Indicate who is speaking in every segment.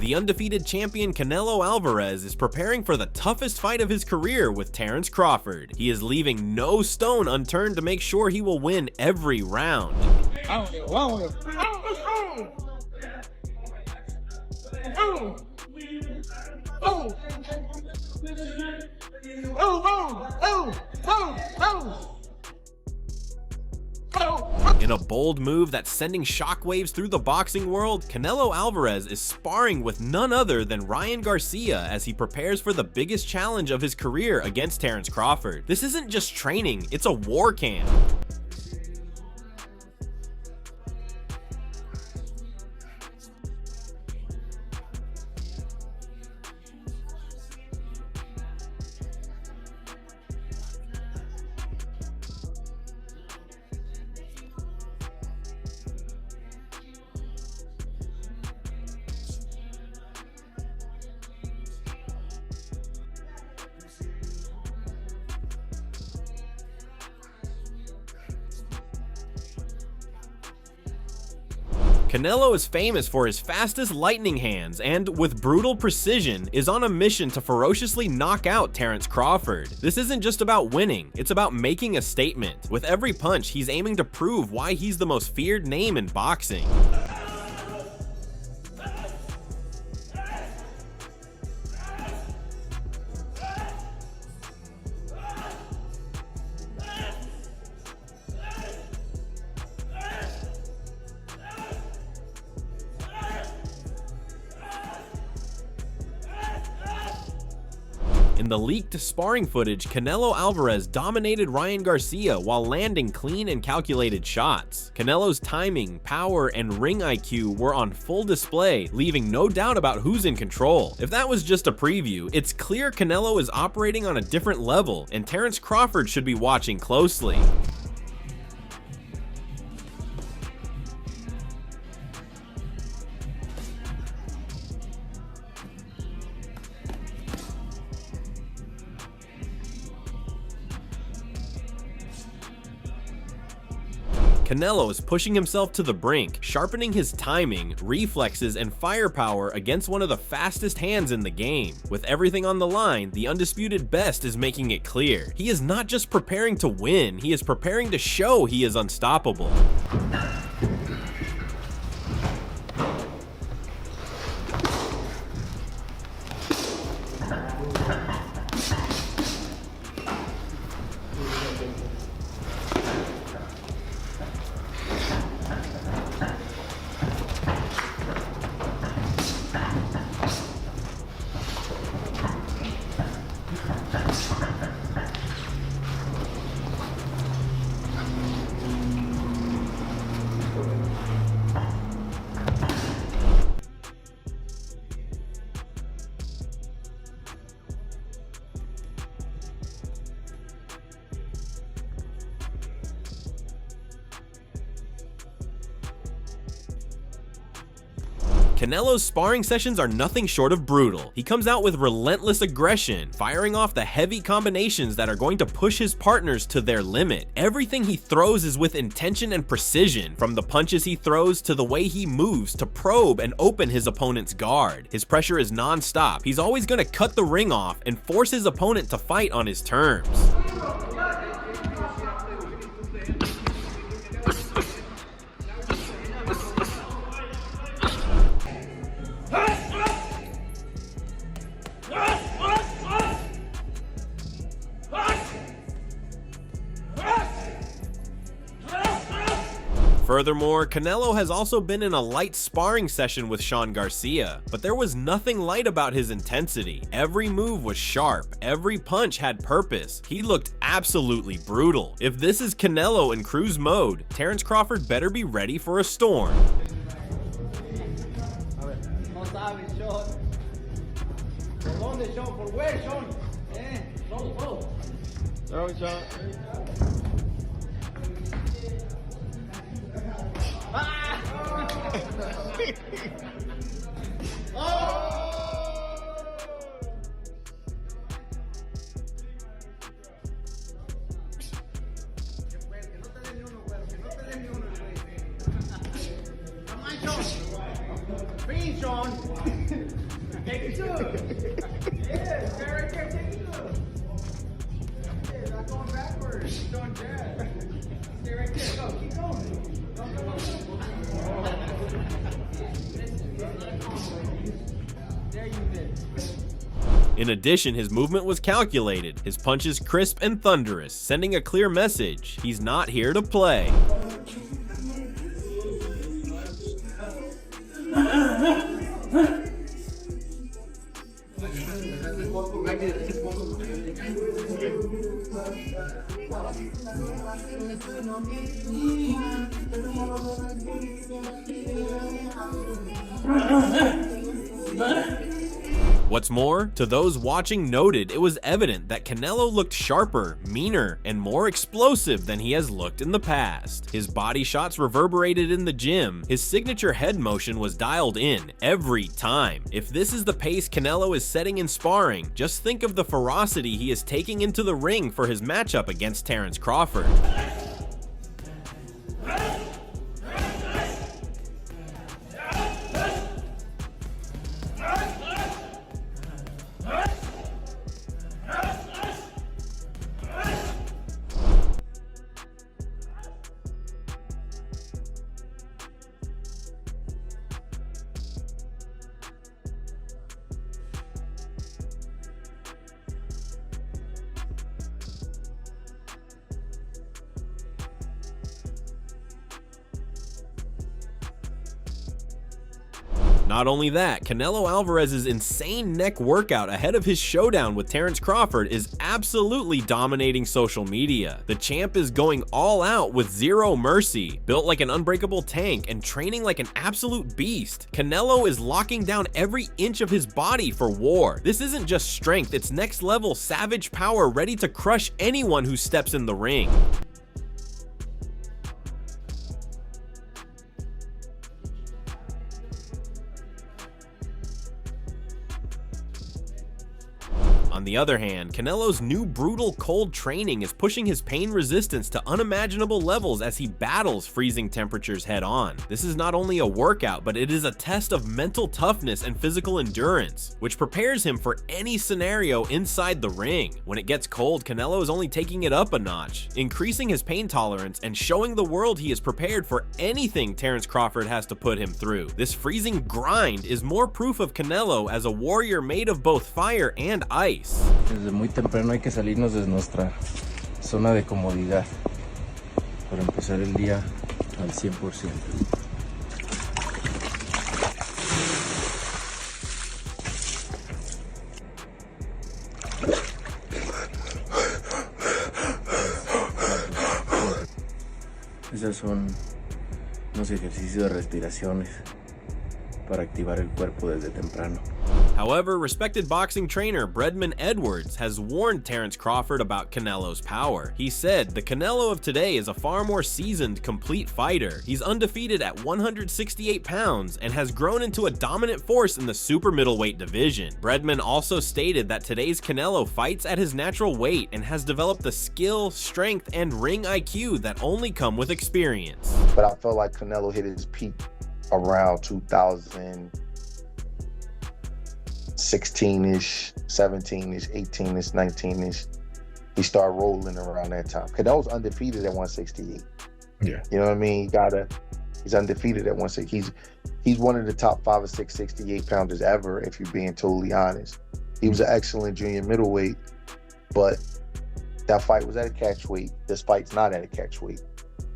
Speaker 1: The undefeated champion Canelo Alvarez is preparing for the toughest fight of his career with Terence Crawford. He is leaving no stone unturned to make sure he will win every round. In a bold move that's sending shockwaves through the boxing world, Canelo Alvarez is sparring with none other than Ryan Garcia as he prepares for the biggest challenge of his career against Terence Crawford. This isn't just training, it's a war camp. Canelo is famous for his fastest lightning hands and, with brutal precision, is on a mission to ferociously knock out Terence Crawford. This isn't just about winning, it's about making a statement. With every punch, he's aiming to prove why he's the most feared name in boxing. In the leaked sparring footage, Canelo Alvarez dominated Ryan Garcia while landing clean and calculated shots. Canelo's timing, power, and ring IQ were on full display, leaving no doubt about who's in control. If that was just a preview, it's clear Canelo is operating on a different level, and Terence Crawford should be watching closely. Canelo is pushing himself to the brink, sharpening his timing, reflexes, and firepower against one of the fastest hands in the game. With everything on the line, the undisputed best is making it clear. He is not just preparing to win, he is preparing to show he is unstoppable. Canelo's sparring sessions are nothing short of brutal. He comes out with relentless aggression, firing off the heavy combinations that are going to push his partners to their limit. Everything he throws is with intention and precision, from the punches he throws to the way he moves to probe and open his opponent's guard. His pressure is non-stop. He's always going to cut the ring off and force his opponent to fight on his terms. Furthermore, Canelo has also been in a light sparring session with Shawn Garcia, but there was nothing light about his intensity. Every move was sharp, every punch had purpose. He looked absolutely brutal. If this is Canelo in cruise mode, Terence Crawford better be ready for a storm.
Speaker 2: Breathe, Shawn. Take it to him. Yeah, stay right there. Take it to him. Yeah, not going backwards. Don't jab. Stay right there. Go. Keep going. Go. There you did.
Speaker 1: In addition, his movement was calculated, his punches crisp and thunderous, sending a clear message: he's not here to play. What's more, to those watching noted, it was evident that Canelo looked sharper, meaner, and more explosive than he has looked in the past. His body shots reverberated in the gym, his signature head motion was dialed in every time. If this is the pace Canelo is setting in sparring, just think of the ferocity he is taking into the ring for his matchup against Terence Crawford. Not only that, Canelo Alvarez's insane neck workout ahead of his showdown with Terence Crawford is absolutely dominating social media. The champ is going all out with zero mercy, built like an unbreakable tank and training like an absolute beast. Canelo is locking down every inch of his body for war. This isn't just strength, it's next level savage power ready to crush anyone who steps in the ring. On the other hand, Canelo's new brutal cold training is pushing his pain resistance to unimaginable levels as he battles freezing temperatures head on. This is not only a workout, but it is a test of mental toughness and physical endurance, which prepares him for any scenario inside the ring. When it gets cold, Canelo is only taking it up a notch, increasing his pain tolerance and showing the world he is prepared for anything Terence Crawford has to put him through. This freezing grind is more proof of Canelo as a warrior made of both fire and ice.
Speaker 3: Desde muy temprano hay que salirnos de nuestra zona de comodidad para empezar el día al 100%. Esos son unos ejercicios de respiraciones para activar el cuerpo desde temprano.
Speaker 1: However, respected boxing trainer Bredman Edwards has warned Terence Crawford about Canelo's power. He said, "The Canelo of today is a far more seasoned, complete fighter. He's undefeated at 168 pounds and has grown into a dominant force in the super middleweight division." Bredman also stated that today's Canelo fights at his natural weight and has developed the skill, strength, and ring IQ that only come with experience.
Speaker 4: But I felt like Canelo hit his peak around 2016-ish, 17-ish, 18-ish, 19-ish. He started rolling around that time. Canelo's undefeated at 168.
Speaker 5: Yeah.
Speaker 4: You know what I mean? He's undefeated at 160. He's one of the top 5 or 6 68 pounders ever, if you're being totally honest. He was an excellent junior middleweight, but that fight was at a catch weight. This fight's not at a catch weight.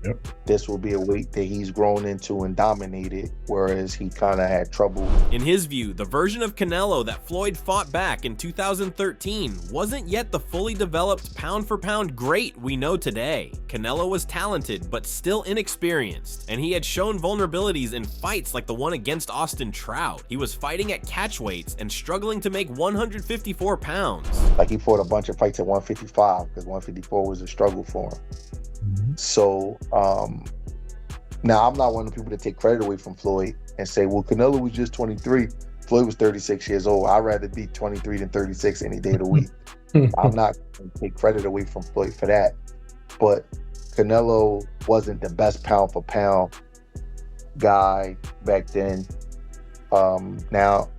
Speaker 5: Yep.
Speaker 4: This will be a weight that he's grown into and dominated, whereas he kind of had trouble.
Speaker 1: In his view, the version of Canelo that Floyd fought back in 2013 wasn't yet the fully developed pound-for-pound great we know today. Canelo was talented, but still inexperienced, and he had shown vulnerabilities in fights like the one against Austin Trout. He was fighting at catch weights and struggling to make 154 pounds.
Speaker 4: Like, he fought a bunch of fights at 155 because 154 was a struggle for him. So now I'm not one of the people to take credit away from Floyd and say, well, Canelo was just 23. Floyd was 36 years old. I'd rather be 23 than 36 any day of the week. I'm not going to take credit away from Floyd for that. But Canelo wasn't the best pound for pound guy back then. Now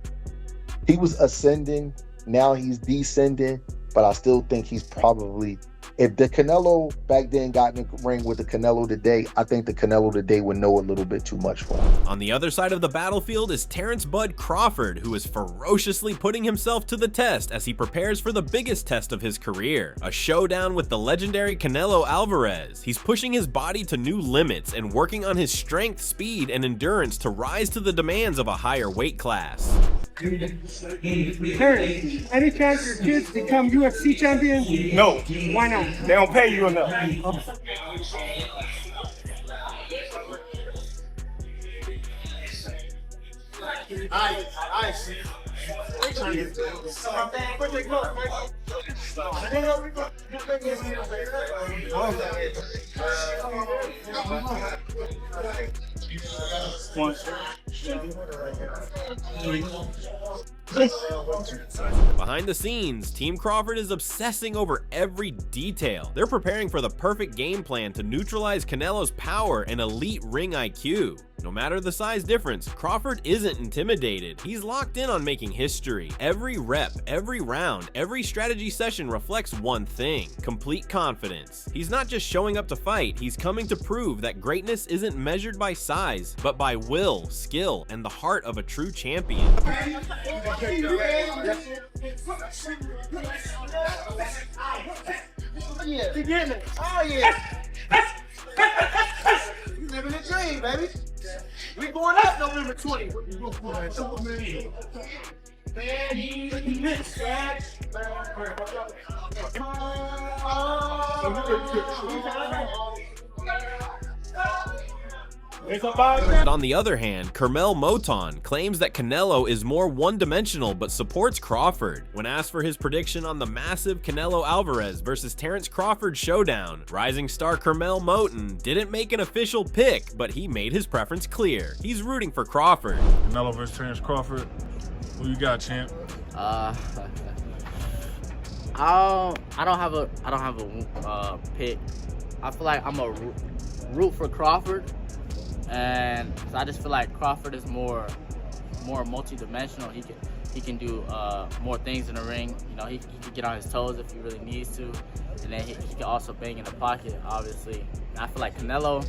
Speaker 4: he was ascending, now he's descending, but I still think he's probably, if the Canelo back then got in the ring with the Canelo today, I think the Canelo today would know a little bit too much for him.
Speaker 1: On the other side of the battlefield is Terence "Bud" Crawford, who is ferociously putting himself to the test as he prepares for the biggest test of his career, a showdown with the legendary Canelo Alvarez. He's pushing his body to new limits and working on his strength, speed, and endurance to rise to the demands of a higher weight class.
Speaker 2: Terrence, any chance your kids become UFC champions?
Speaker 5: No.
Speaker 2: Why not?
Speaker 5: They don't pay you enough.
Speaker 1: Behind the scenes, Team Crawford is obsessing over every detail. They're preparing for the perfect game plan to neutralize Canelo's power and elite ring IQ. No matter the size difference, Crawford isn't intimidated. He's locked in on making history. Every rep, every round, every strategy session reflects one thing: complete confidence. He's not just showing up to fight, he's coming to prove that greatness isn't measured by size, but by will, skill, and the heart of a true champion.
Speaker 2: Oh yeah. You living the dream, baby. We going up November 20th.
Speaker 1: But on the other hand, Kermel Moton claims that Canelo is more one-dimensional but supports Crawford. When asked for his prediction on the massive Canelo Alvarez versus Terence Crawford showdown, rising star Kermel Moton didn't make an official pick, but he made his preference clear. He's rooting for Crawford.
Speaker 5: Canelo versus Terence Crawford. Who you got, champ?
Speaker 6: I don't have a pick. I feel like I'm a root for Crawford, and so I just feel like Crawford is more multi-dimensional. He can do more things in the ring. You know, he can get on his toes if he really needs to, and then he can also bang in the pocket, obviously. And I feel like Canelo's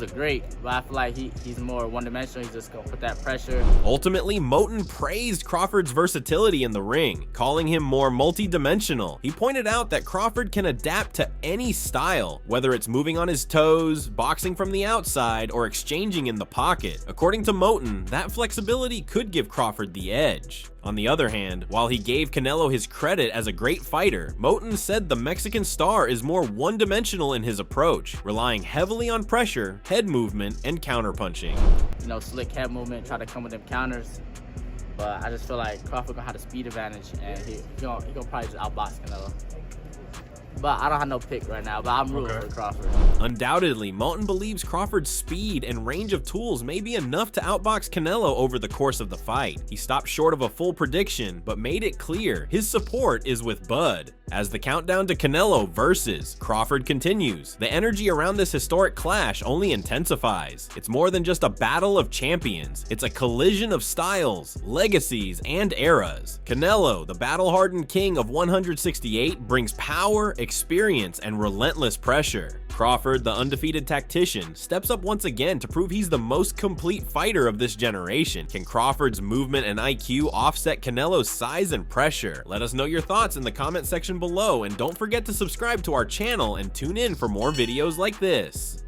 Speaker 6: a great, but I feel like he's more one-dimensional. He's just gonna put that pressure.
Speaker 1: Ultimately, Moton praised Crawford's versatility in the ring, calling him more multi-dimensional. He pointed out that Crawford can adapt to any style, whether it's moving on his toes, boxing from the outside, or exchanging in the pocket. According to Moton, that flexibility could give Crawford the edge. On the other hand, while he gave Canelo his credit as a great fighter, Moton said the Mexican star is more one-dimensional in his approach, relying heavily on pressure, head movement, and counterpunching.
Speaker 6: You know, slick head movement, try to come with them counters. But I just feel like Crawford gonna have the speed advantage, and he gonna probably just outbox Canelo. But I don't have no pick right now, but I'm rooting for Crawford.
Speaker 1: Undoubtedly, Moton believes Crawford's speed and range of tools may be enough to outbox Canelo over the course of the fight. He stopped short of a full prediction, but made it clear his support is with Bud. As the countdown to Canelo versus Crawford continues, the energy around this historic clash only intensifies. It's more than just a battle of champions. It's a collision of styles, legacies, and eras. Canelo, the battle-hardened king of 168, brings power, experience, and relentless pressure. Crawford, the undefeated tactician, steps up once again to prove he's the most complete fighter of this generation. Can Crawford's movement and IQ offset Canelo's size and pressure? Let us know your thoughts in the comment section below, and don't forget to subscribe to our channel and tune in for more videos like this.